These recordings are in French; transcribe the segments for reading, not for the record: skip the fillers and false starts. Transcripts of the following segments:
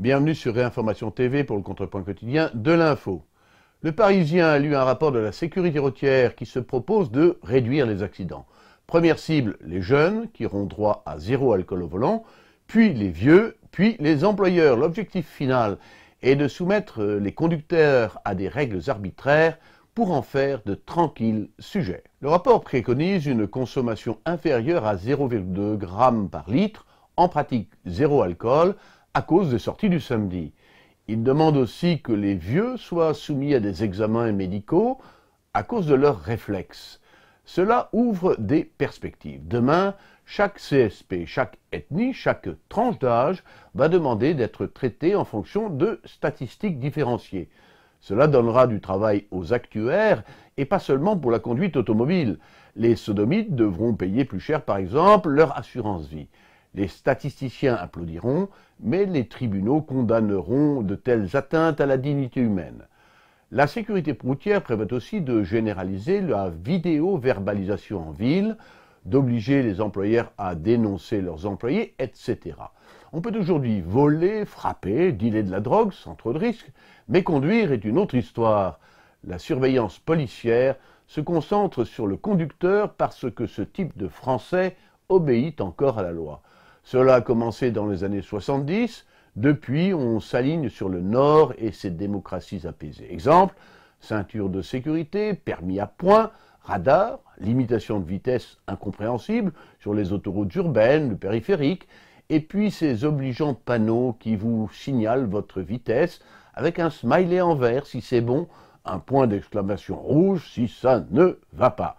Bienvenue sur Réinformation TV pour le contrepoint quotidien de l'info. Le Parisien a lu un rapport de la sécurité routière qui se propose de réduire les accidents. Première cible, les jeunes qui auront droit à 0 alcool au volant, puis les vieux, puis les employeurs. L'objectif final est de soumettre les conducteurs à des règles arbitraires pour en faire de tranquilles sujets. Le rapport préconise une consommation inférieure à 0,2 g par litre, en pratique 0 alcool, à cause des sorties du samedi. Il demande aussi que les vieux soient soumis à des examens médicaux à cause de leurs réflexes. Cela ouvre des perspectives. Demain, chaque CSP, chaque ethnie, chaque tranche d'âge va demander d'être traité en fonction de statistiques différenciées. Cela donnera du travail aux actuaires et pas seulement pour la conduite automobile. Les sodomites devront payer plus cher, par exemple, leur assurance vie. Les statisticiens applaudiront, mais les tribunaux condamneront de telles atteintes à la dignité humaine. La sécurité routière prévoit aussi de généraliser la vidéo-verbalisation en ville, d'obliger les employeurs à dénoncer leurs employés, etc. On peut aujourd'hui voler, frapper, dealer de la drogue sans trop de risques, mais conduire est une autre histoire. La surveillance policière se concentre sur le conducteur parce que ce type de Français obéit encore à la loi. Cela a commencé dans les années 70. Depuis, on s'aligne sur le Nord et ses démocraties apaisées. Exemple, ceinture de sécurité, permis à points, radar, limitation de vitesse incompréhensible sur les autoroutes urbaines, le périphérique, et puis ces obligeants panneaux qui vous signalent votre vitesse avec un smiley en vert si c'est bon, un point d'exclamation rouge si ça ne va pas.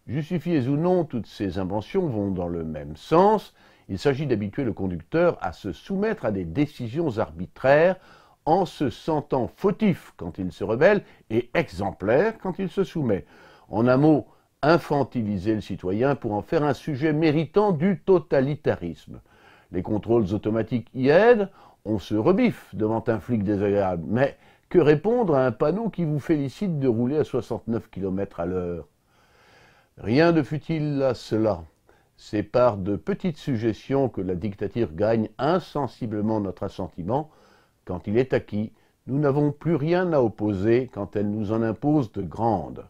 Justifiées ou non, toutes ces inventions vont dans le même sens. Il s'agit d'habituer le conducteur à se soumettre à des décisions arbitraires en se sentant fautif quand il se rebelle et exemplaire quand il se soumet. En un mot, infantiliser le citoyen pour en faire un sujet méritant du totalitarisme. Les contrôles automatiques y aident, on se rebiffe devant un flic désagréable. Mais que répondre à un panneau qui vous félicite de rouler à 69 km à l'heure? Rien de futile à cela. C'est par de petites suggestions que la dictature gagne insensiblement notre assentiment. Quand il est acquis, nous n'avons plus rien à opposer quand elle nous en impose de grandes.